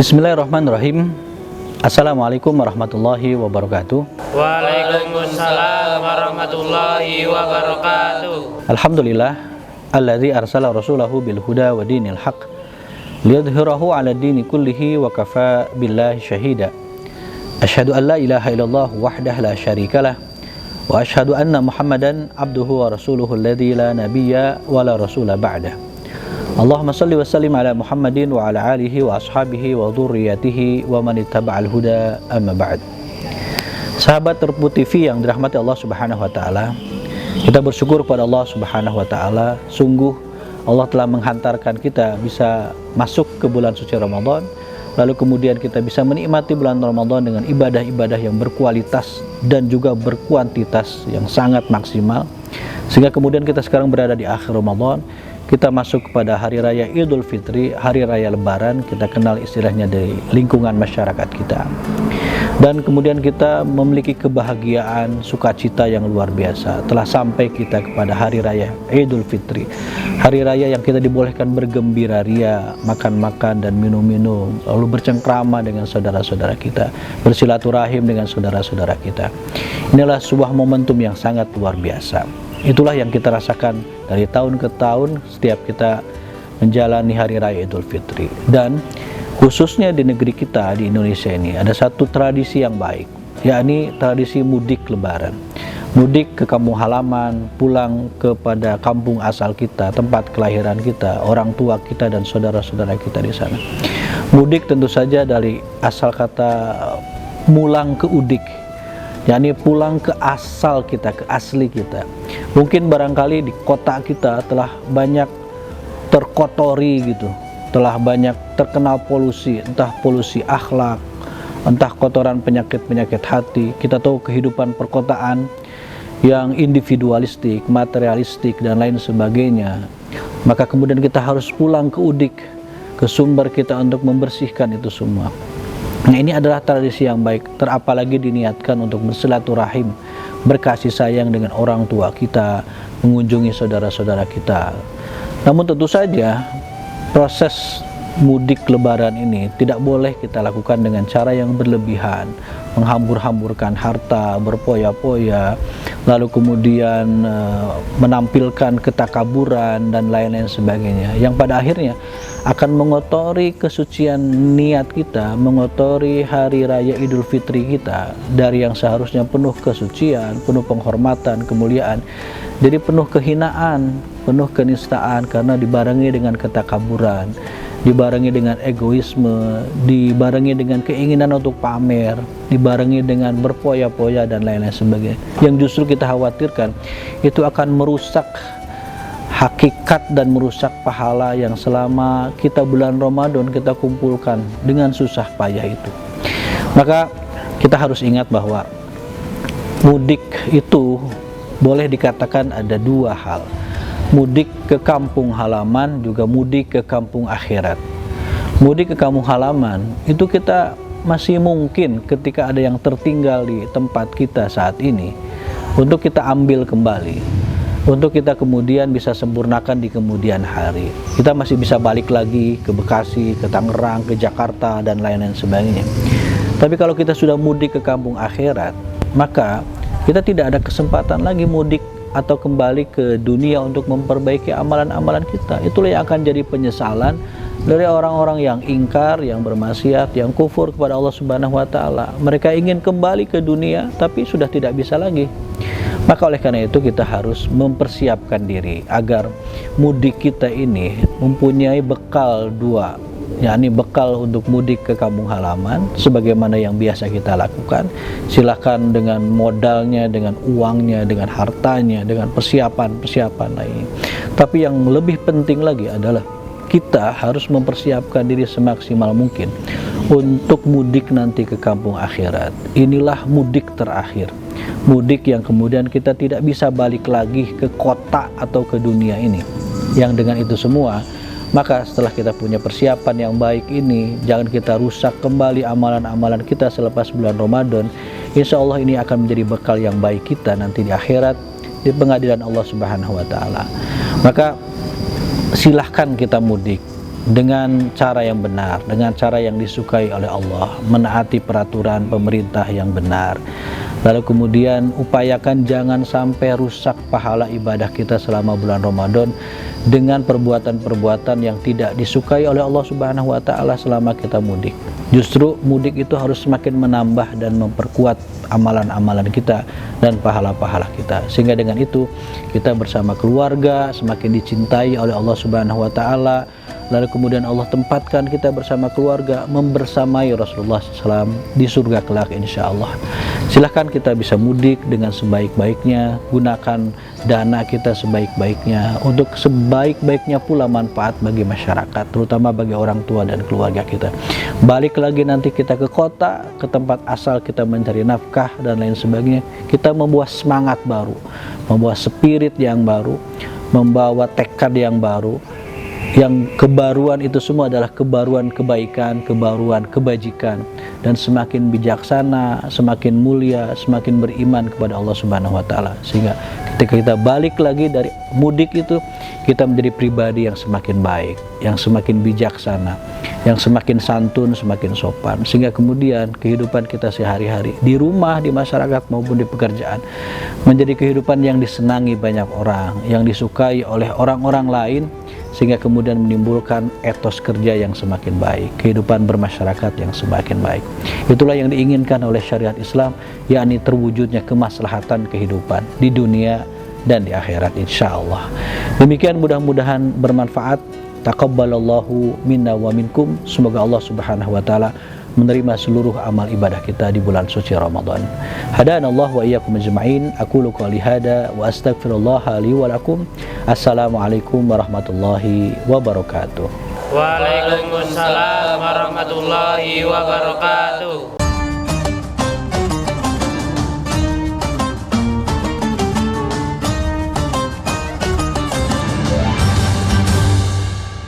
Bismillahirrahmanirrahim. Assalamualaikum warahmatullahi wabarakatuh. Waalaikumsalam warahmatullahi wabarakatuh. Alhamdulillah alladzi arsala rasulahu bil huda wa dinil haq liyudhhirahu 'ala dini kullihi wa kafa billahi syahida. Asyhadu an la ilaha illallah wahdahu la syarikalah wa asyhadu anna Muhammadan abduhu wa rasuluhu alladzi la nabiyya wa la rasula ba'dah. Allahumma salli wa sallim ala Muhammadin wa ala alihi wa ashabihi wa dhurriyyatihi wa man ittaba'al huda amma ba'd. Sahabat Terpu TV yang dirahmati Allah Subhanahu wa taala, kita bersyukur kepada Allah Subhanahu wa taala. Sungguh Allah telah menghantarkan kita bisa masuk ke bulan suci Ramadan, lalu kemudian kita bisa menikmati bulan Ramadan dengan ibadah-ibadah yang berkualitas dan juga berkuantitas yang sangat maksimal, sehingga kemudian kita sekarang berada di akhir Ramadan. Kita masuk kepada hari raya Idul Fitri, hari raya Lebaran, kita kenal istilahnya dari lingkungan masyarakat kita. Dan kemudian kita memiliki kebahagiaan, sukacita yang luar biasa. Telah sampai kita kepada hari raya Idul Fitri, hari raya yang kita dibolehkan bergembira ria, makan-makan dan minum-minum, lalu bercengkrama dengan saudara-saudara kita, bersilaturahim dengan saudara-saudara kita. Inilah sebuah momentum yang sangat luar biasa. Itulah yang kita rasakan dari tahun ke tahun setiap kita menjalani hari raya Idul Fitri. Dan khususnya di negeri kita, di Indonesia ini, ada satu tradisi yang baik, yakni tradisi mudik Lebaran. Mudik ke kampung halaman, pulang kepada kampung asal kita, tempat kelahiran kita, orang tua kita dan saudara-saudara kita di sana. Mudik tentu saja dari asal kata mulang ke udik, yakni pulang ke asal kita, ke asli kita. Mungkin barangkali di kota kita telah banyak terkotori gitu, telah banyak terkenal polusi, entah polusi akhlak, entah kotoran penyakit-penyakit hati. Kita tahu kehidupan perkotaan yang individualistik, materialistik dan lain sebagainya. Maka kemudian kita harus pulang ke udik, ke sumber kita untuk membersihkan itu semua. Nah, ini adalah tradisi yang baik, terapalagi diniatkan untuk bersilaturahim, berkasih sayang dengan orang tua kita, mengunjungi saudara-saudara kita. Namun tentu saja proses mudik Lebaran ini tidak boleh kita lakukan dengan cara yang berlebihan, menghambur-hamburkan harta, berpoya-poya, lalu kemudian menampilkan ketakaburan dan lain-lain sebagainya, yang pada akhirnya akan mengotori kesucian niat kita, mengotori hari raya Idul Fitri kita dari yang seharusnya penuh kesucian, penuh penghormatan, kemuliaan, jadi penuh kehinaan, penuh kenistaan, karena dibarengi dengan ketakaburan, dibarengi dengan egoisme, dibarengi dengan keinginan untuk pamer, dibarengi dengan berpoya-poya dan lain-lain sebagainya, yang justru kita khawatirkan itu akan merusak hakikat dan merusak pahala yang selama kita bulan Ramadan kita kumpulkan dengan susah payah itu. Maka kita harus ingat bahwa mudik itu boleh dikatakan ada dua hal, mudik ke kampung halaman, juga mudik ke kampung akhirat. Mudik ke kampung halaman itu kita masih mungkin ketika ada yang tertinggal di tempat kita saat ini untuk kita ambil kembali, untuk kita kemudian bisa sempurnakan di kemudian hari. Kita masih bisa balik lagi ke Bekasi, ke Tangerang, ke Jakarta dan lain-lain sebagainya. Tapi kalau kita sudah mudik ke kampung akhirat, maka kita tidak ada kesempatan lagi mudik atau kembali ke dunia untuk memperbaiki amalan-amalan kita. Itulah yang akan jadi penyesalan dari orang-orang yang ingkar, yang bermaksiat, yang kufur kepada Allah Subhanahu wa taala. Mereka ingin kembali ke dunia tapi sudah tidak bisa lagi. Maka oleh karena itu kita harus mempersiapkan diri agar mudik kita ini mempunyai bekal dua, yakni bekal untuk mudik ke kampung halaman sebagaimana yang biasa kita lakukan. Silakan dengan modalnya, dengan uangnya, dengan hartanya, dengan persiapan-persiapan lain. Tapi yang lebih penting lagi adalah kita harus mempersiapkan diri semaksimal mungkin untuk mudik nanti ke kampung akhirat. Inilah mudik terakhir, mudik yang kemudian kita tidak bisa balik lagi ke kota atau ke dunia ini. Yang dengan itu semua, maka setelah kita punya persiapan yang baik ini, jangan kita rusak kembali amalan-amalan kita selepas bulan Ramadan. Insya Allah ini akan menjadi bekal yang baik kita nanti di akhirat, di pengadilan Allah Subhanahu wa taala. Maka silahkan kita mudik, dengan cara yang benar, dengan cara yang disukai oleh Allah, menaati peraturan pemerintah yang benar. Lalu kemudian upayakan jangan sampai rusak pahala ibadah kita selama bulan Ramadan dengan perbuatan-perbuatan yang tidak disukai oleh Allah Subhanahu wa taala selama kita mudik. Justru mudik itu harus semakin menambah dan memperkuat amalan-amalan kita dan pahala-pahala kita. Sehingga dengan itu kita bersama keluarga semakin dicintai oleh Allah Subhanahu wa taala. Lalu kemudian Allah tempatkan kita bersama keluarga membersamai Rasulullah SAW di surga kelak insya Allah. Silahkan kita bisa mudik dengan sebaik-baiknya, gunakan dana kita sebaik-baiknya untuk sebaik-baiknya pula manfaat bagi masyarakat, terutama bagi orang tua dan keluarga kita. Balik lagi nanti kita ke kota, ke tempat asal kita mencari nafkah dan lain sebagainya, kita membawa semangat baru, membawa spirit yang baru, membawa tekad yang baru. Yang kebaruan itu semua adalah kebaruan kebaikan, kebaruan kebajikan, dan semakin bijaksana, semakin mulia, semakin beriman kepada Allah Subhanahu wa taala. Sehingga ketika kita balik lagi dari mudik itu, kita menjadi pribadi yang semakin baik, yang semakin bijaksana, yang semakin santun, semakin sopan. Sehingga kemudian kehidupan kita sehari-hari di rumah, di masyarakat maupun di pekerjaan menjadi kehidupan yang disenangi banyak orang, yang disukai oleh orang-orang lain, sehingga kemudian menimbulkan etos kerja yang semakin baik, kehidupan bermasyarakat yang semakin baik. Itulah yang diinginkan oleh syariat Islam, yakni terwujudnya kemaslahatan kehidupan di dunia dan di akhirat insya Allah. Demikian, mudah-mudahan bermanfaat. Taqabbalallahu minna wa minkum. Semoga Allah Subhanahu wa taala menerima seluruh amal ibadah kita di bulan suci Ramadan. Hadanallahu wa iyyakum ajma'in. Aqulu qouli hada wa astaghfirullaha li wa lakum. Assalamualaikum warahmatullahi wabarakatuh. Waalaikumsalam warahmatullahi wabarakatuh.